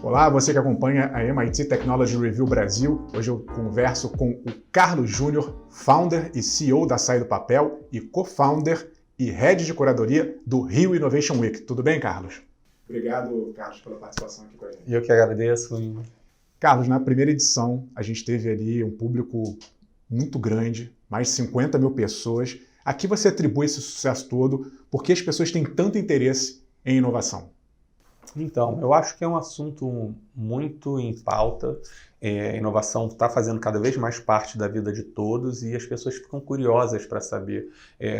Olá, você que acompanha a MIT Technology Review Brasil. Hoje eu converso com o Carlos Júnior, founder e CEO da Sai do Papel e co-founder e head de curadoria do Rio Innovation Week. Tudo bem, Carlos? Obrigado, Carlos, pela participação aqui com a gente. Eu que agradeço. Carlos, na primeira edição, a gente teve ali um público muito grande, mais de 50 mil pessoas. A que você atribui esse sucesso todo? Por que as pessoas têm tanto interesse em inovação? Então, eu acho que é um assunto muito em pauta. A inovação está fazendo cada vez mais parte da vida de todos e as pessoas ficam curiosas para saber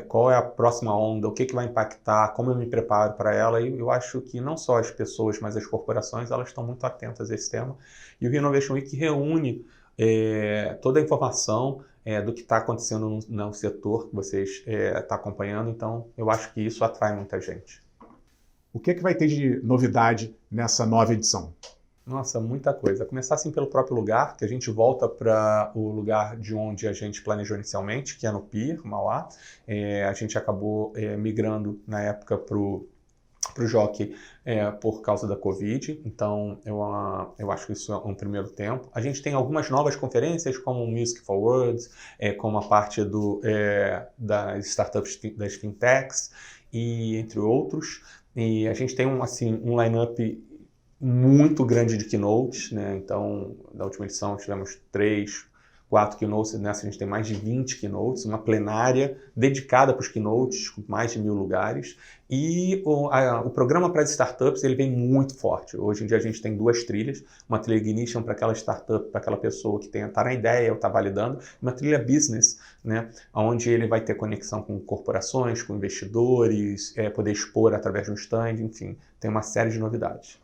qual é a próxima onda, o que vai impactar, como eu me preparo para ela. E eu acho que não só as pessoas, mas as corporações, elas estão muito atentas a esse tema. E o Innovation Week reúne toda a informação do que está acontecendo no setor que vocês estão acompanhando. Então, eu acho que isso atrai muita gente. O que vai ter de novidade nessa nova edição? Nossa, muita coisa. A começar assim pelo próprio lugar, que a gente volta para o lugar de onde a gente planejou inicialmente, que é no Pier, Mauá. A gente acabou migrando na época para o Jockey por causa da Covid, então eu acho que isso é um primeiro tempo. A gente tem algumas novas conferências, como o Music Forward, como a parte das startups, das fintechs, e entre outros. E a gente tem um line-up muito grande de keynotes, né? Então, na última edição tivemos 3, 4 keynotes, nessa a gente tem mais de 20 keynotes, uma plenária dedicada para os keynotes, com mais de 1000 lugares. E o programa para as startups ele vem muito forte. Hoje em dia a gente tem 2 trilhas, uma trilha Ignition para aquela startup, para aquela pessoa que está na ideia ou está validando, e uma trilha Business, né, onde ele vai ter conexão com corporações, com investidores, poder expor através de um stand, enfim, tem uma série de novidades.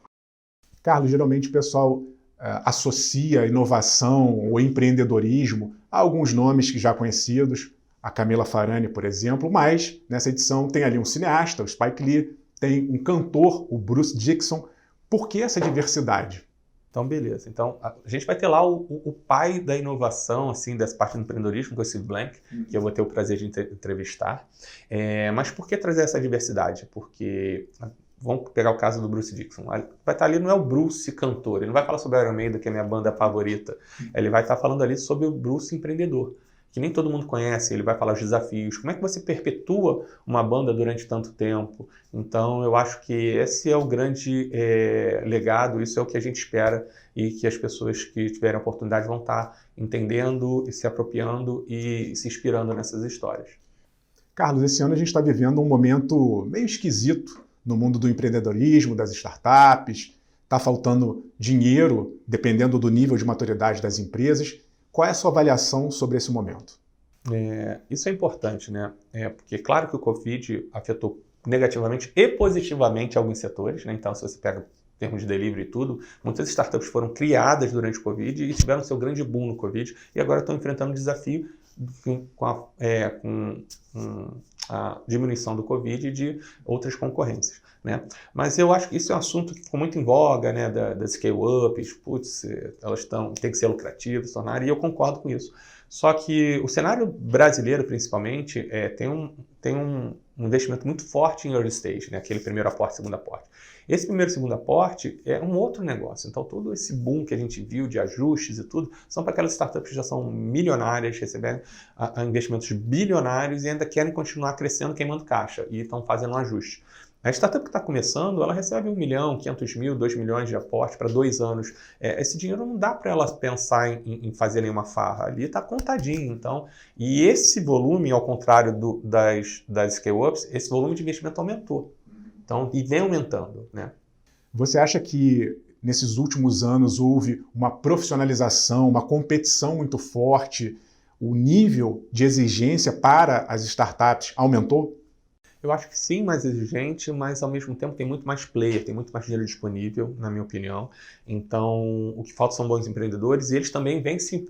Carlos, geralmente o pessoal associa inovação ou empreendedorismo a alguns nomes que já conhecidos, a Camila Farani, por exemplo, mas nessa edição tem ali um cineasta, o Spike Lee, tem um cantor, o Bruce Dickinson. Por que essa diversidade? Então, beleza. Então, a gente vai ter lá o pai da inovação, assim, dessa parte do empreendedorismo, que é o Steve Blank, que eu vou ter o prazer de entrevistar. Mas por que trazer essa diversidade? Porque vamos pegar o caso do Bruce Dickinson. Vai estar ali, não é o Bruce cantor, ele não vai falar sobre Iron Maiden, que é a minha banda favorita. Ele vai estar falando ali sobre o Bruce empreendedor, que nem todo mundo conhece. Ele vai falar os desafios, como é que você perpetua uma banda durante tanto tempo. Então, eu acho que esse é o grande legado, isso é o que a gente espera e que as pessoas que tiverem a oportunidade vão estar entendendo e se apropriando e se inspirando nessas histórias. Carlos, esse ano a gente está vivendo um momento meio esquisito no mundo do empreendedorismo, das startups, está faltando dinheiro, dependendo do nível de maturidade das empresas. Qual é a sua avaliação sobre esse momento? Isso é importante, né? Porque claro que o Covid afetou negativamente e positivamente alguns setores, né? Então, se você pega em termos de delivery e tudo, muitas startups foram criadas durante o Covid e tiveram seu grande boom no Covid e agora estão enfrentando um desafio com a diminuição do Covid e de outras concorrências, né? Mas eu acho que isso é um assunto que ficou muito em voga, né? Das scale-ups, elas têm que ser lucrativas, tornar, e eu concordo com isso. Só que o cenário brasileiro, principalmente, tem um investimento muito forte em early stage, né? Aquele primeiro aporte, segundo aporte. Esse primeiro e segundo aporte é um outro negócio. Então, todo esse boom que a gente viu de ajustes e tudo, são para aquelas startups que já são milionárias, recebendo investimentos bilionários e ainda querem continuar crescendo, queimando caixa, e estão fazendo um ajuste. A startup que está começando, ela recebe 1 milhão, 500 mil, 2 milhões de aporte para 2 anos. Esse dinheiro não dá para ela pensar em fazer nenhuma farra. Ali está contadinho. Então, e esse volume, ao contrário das scale-ups, esse volume de investimento aumentou. Então, e vem aumentando, né? Você acha que nesses últimos anos houve uma profissionalização, uma competição muito forte? O nível de exigência para as startups aumentou? Eu acho que sim, mais exigente, mas ao mesmo tempo tem muito mais player, tem muito mais dinheiro disponível, na minha opinião. Então, o que falta são bons empreendedores e eles também vêm se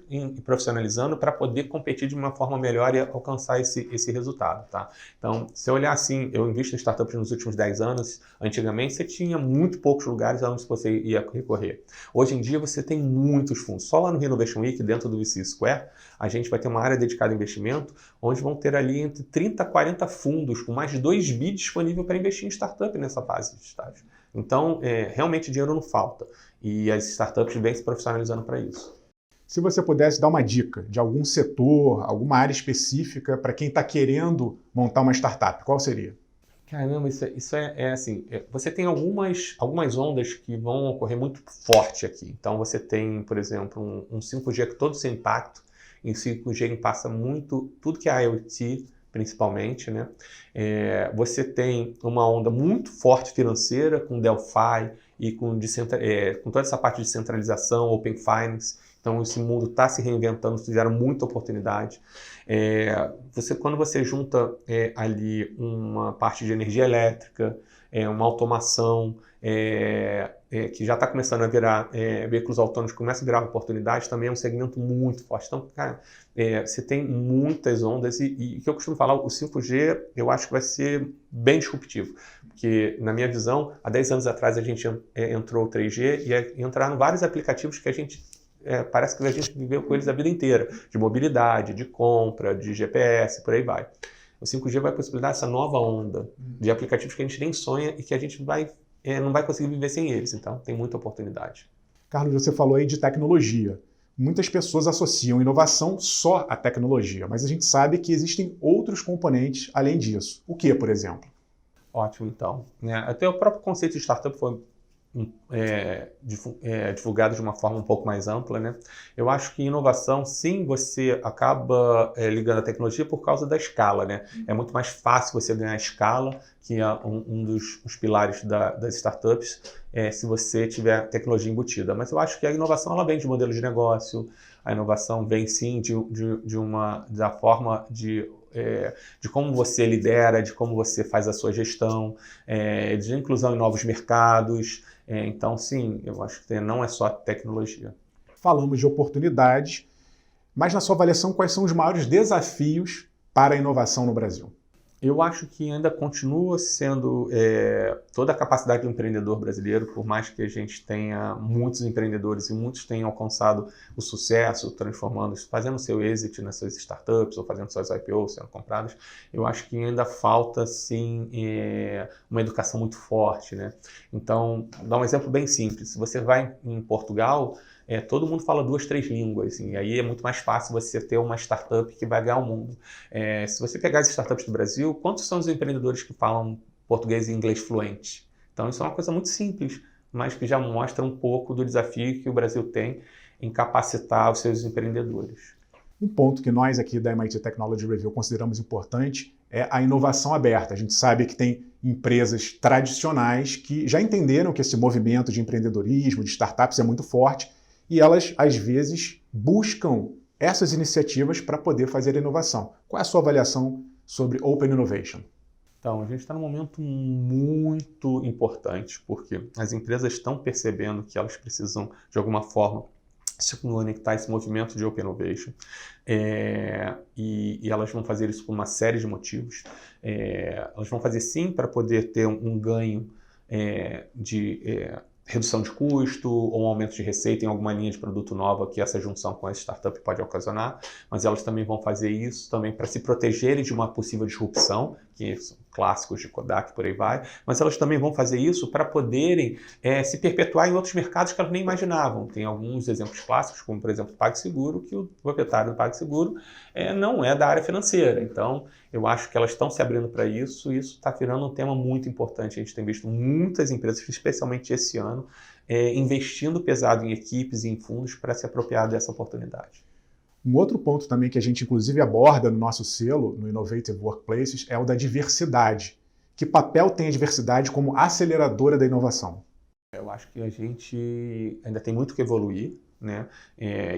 profissionalizando para poder competir de uma forma melhor e alcançar esse resultado, tá? Então, se eu olhar assim, eu invisto em startups nos últimos 10 anos, antigamente você tinha muito poucos lugares onde você ia recorrer. Hoje em dia você tem muitos fundos. Só lá no Innovation Week, dentro do VC Square, a gente vai ter uma área dedicada a investimento, onde vão ter ali entre 30 a 40 fundos com mais de de 2 bi disponível para investir em startup nessa fase de estágio. Então, realmente dinheiro não falta. E as startups vêm se profissionalizando para isso. Se você pudesse dar uma dica de algum setor, alguma área específica para quem está querendo montar uma startup, qual seria? Caramba, isso é assim, você tem algumas ondas que vão ocorrer muito forte aqui. Então você tem, por exemplo, um 5G que todo seu impacto, em 5G passa muito, tudo que é IoT, principalmente, né? Você tem uma onda muito forte financeira com Delphi e com toda essa parte de centralização, Open Finance. Então, esse mundo está se reinventando, fizeram muita oportunidade. Quando você junta ali uma parte de energia elétrica, uma automação, que já está começando a virar, veículos autônomos começa a virar oportunidade, também é um segmento muito forte. Então, cara, você tem muitas ondas e o que eu costumo falar, o 5G, eu acho que vai ser bem disruptivo. Porque, na minha visão, há 10 anos atrás a gente entrou o 3G e entraram vários aplicativos que a gente parece que a gente viveu com eles a vida inteira, de mobilidade, de compra, de GPS, por aí vai. O 5G vai possibilitar essa nova onda de aplicativos que a gente nem sonha e que a gente não vai conseguir viver sem eles. Então, tem muita oportunidade. Carlos, você falou aí de tecnologia. Muitas pessoas associam inovação só à tecnologia, mas a gente sabe que existem outros componentes além disso. O que, por exemplo? Ótimo, então. Até o próprio conceito de startup foi divulgado de uma forma um pouco mais ampla, né? Eu acho que inovação, sim, você acaba ligando a tecnologia por causa da escala, né? É muito mais fácil você ganhar escala, que é um dos pilares das startups, se você tiver tecnologia embutida. Mas eu acho que a inovação ela vem de modelo de negócio, a inovação vem sim da forma de como você lidera, de como você faz a sua gestão, de inclusão em novos mercados. Então, sim, eu acho que não é só tecnologia. Falamos de oportunidades, mas na sua avaliação, quais são os maiores desafios para a inovação no Brasil? Eu acho que ainda continua sendo toda a capacidade do empreendedor brasileiro, por mais que a gente tenha muitos empreendedores e muitos tenham alcançado o sucesso, fazendo seu exit nas suas startups ou fazendo suas IPOs, sendo compradas, eu acho que ainda falta, sim, uma educação muito forte, né? Então, vou dar um exemplo bem simples. Se você vai em Portugal, todo mundo fala 2, 3 línguas, assim, e aí é muito mais fácil você ter uma startup que vai ganhar o mundo. Se você pegar as startups do Brasil, quantos são os empreendedores que falam português e inglês fluente? Então isso é uma coisa muito simples, mas que já mostra um pouco do desafio que o Brasil tem em capacitar os seus empreendedores. Um ponto que nós aqui da MIT Technology Review consideramos importante é a inovação aberta. A gente sabe que tem empresas tradicionais que já entenderam que esse movimento de empreendedorismo, de startups é muito forte, e elas, às vezes, buscam essas iniciativas para poder fazer a inovação. Qual é a sua avaliação sobre Open Innovation? Então, a gente está num momento muito importante, porque as empresas estão percebendo que elas precisam, de alguma forma, se conectar a esse movimento de Open Innovation. E elas vão fazer isso por uma série de motivos. Elas vão fazer, sim, para poder ter um ganho de redução de custo ou um aumento de receita em alguma linha de produto nova que essa junção com a startup pode ocasionar, mas elas também vão fazer isso também para se protegerem de uma possível disrupção, que são clássicos de Kodak, por aí vai, mas elas também vão fazer isso para poderem se perpetuar em outros mercados que elas nem imaginavam. Tem alguns exemplos clássicos, como por exemplo o PagSeguro, que o proprietário do PagSeguro não é da área financeira. Então, eu acho que elas estão se abrindo para isso e isso está virando um tema muito importante. A gente tem visto muitas empresas, especialmente esse ano, investindo pesado em equipes e em fundos para se apropriar dessa oportunidade. Um outro ponto também que a gente inclusive aborda no nosso selo, no Innovative Workplaces, é o da diversidade. Que papel tem a diversidade como aceleradora da inovação? Eu acho que a gente ainda tem muito que evoluir, né?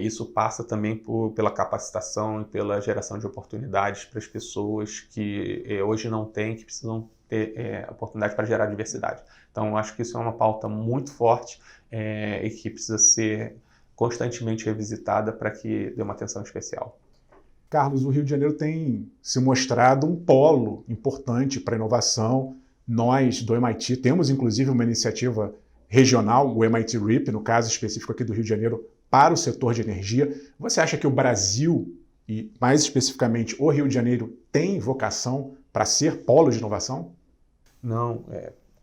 Isso passa também pela capacitação e pela geração de oportunidades para as pessoas que hoje não têm, que precisam ter oportunidade para gerar diversidade. Então, eu acho que isso é uma pauta muito forte e que precisa ser constantemente revisitada para que dê uma atenção especial. Carlos, o Rio de Janeiro tem se mostrado um polo importante para a inovação. Nós, do MIT, temos inclusive uma iniciativa regional, o MIT RIP, no caso específico aqui do Rio de Janeiro, para o setor de energia. Você acha que o Brasil, e mais especificamente o Rio de Janeiro, tem vocação para ser polo de inovação? Não,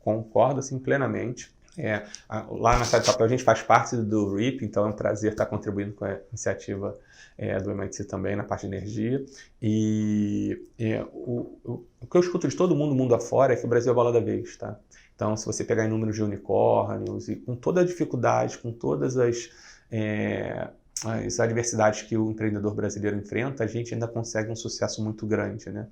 concordo assim, plenamente. Lá na Side Papel a gente faz parte do RIP, então é um prazer estar contribuindo com a iniciativa do MIT também na parte de energia. E o que eu escuto de todo mundo afora é que o Brasil é a bola da vez, tá? Então, se você pegar em números de unicórnios e com toda a dificuldade, com todas as adversidades que o empreendedor brasileiro enfrenta, a gente ainda consegue um sucesso muito grande, né?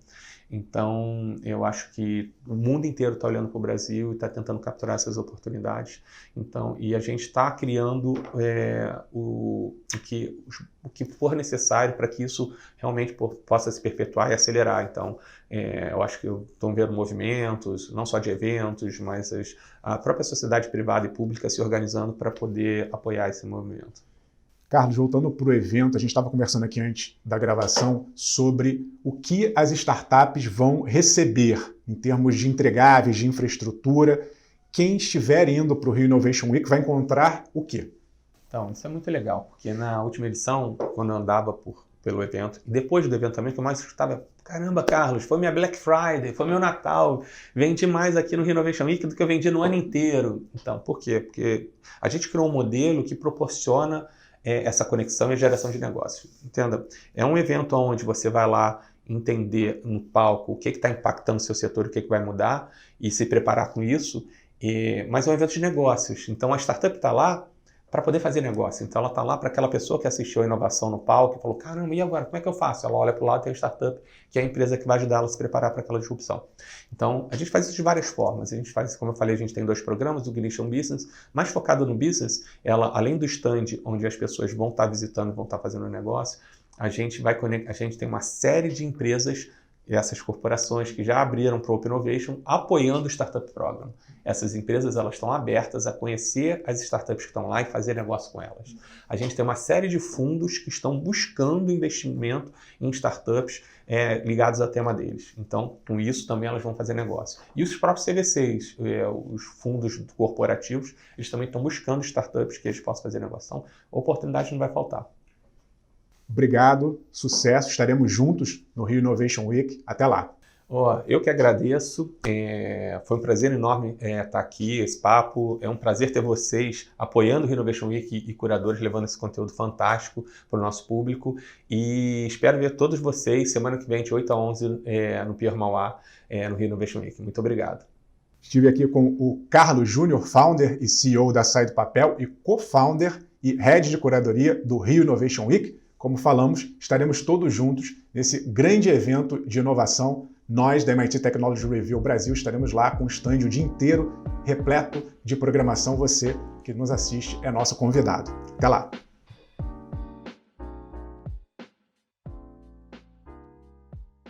Então, eu acho que o mundo inteiro está olhando para o Brasil e está tentando capturar essas oportunidades. Então, e a gente está criando o que for necessário para que isso realmente possa se perpetuar e acelerar. Então, eu acho que estão vendo movimentos, não só de eventos, mas a própria sociedade privada e pública se organizando para poder apoiar esse movimento. Carlos, voltando para o evento, a gente estava conversando aqui antes da gravação sobre o que as startups vão receber em termos de entregáveis, de infraestrutura. Quem estiver indo para o Rio Innovation Week vai encontrar o quê? Então, isso é muito legal, porque na última edição, quando eu andava pelo evento, e depois do evento também, que eu mais escutava, caramba, Carlos, foi minha Black Friday, foi meu Natal, vendi mais aqui no Rio Innovation Week do que eu vendi no ano inteiro. Então, por quê? Porque a gente criou um modelo que proporciona essa conexão e geração de negócios. Entenda? É um evento onde você vai lá entender no palco o que está impactando o seu setor, o que vai mudar e se preparar com isso, mas é um evento de negócios. Então a startup está lá para poder fazer negócio. Então ela está lá para aquela pessoa que assistiu a inovação no palco e falou, caramba, e agora? Como é que eu faço? Ela olha para o lado e tem a startup, que é a empresa que vai ajudar ela a se preparar para aquela disrupção. Então a gente faz isso de várias formas. A gente faz, como eu falei, a gente tem 2 programas, o Ignition Business, mais focado no business. Ela, além do stand onde as pessoas vão estar visitando, vão estar fazendo negócio, a gente tem uma série de empresas, essas corporações que já abriram para o Open Innovation, apoiando o Startup Program. Essas empresas elas estão abertas a conhecer as startups que estão lá e fazer negócio com elas. A gente tem uma série de fundos que estão buscando investimento em startups ligados ao tema deles. Então, com isso também elas vão fazer negócio. E os próprios CVCs, os fundos corporativos, eles também estão buscando startups que eles possam fazer negócio. Então, oportunidade não vai faltar. Obrigado, sucesso, estaremos juntos no Rio Innovation Week. Até lá. Eu que agradeço, foi um prazer enorme estar aqui, esse papo, é um prazer ter vocês apoiando o Rio Innovation Week e curadores levando esse conteúdo fantástico para o nosso público e espero ver todos vocês semana que vem de 8 a 11 no Pier Mauá, no Rio Innovation Week. Muito obrigado. Estive aqui com o Carlos Júnior, founder e CEO da Side Papel e co-founder e head de curadoria do Rio Innovation Week. Como falamos, estaremos todos juntos nesse grande evento de inovação. Nós, da MIT Technology Review Brasil, estaremos lá com o stand o dia inteiro, repleto de programação. Você que nos assiste é nosso convidado. Até lá!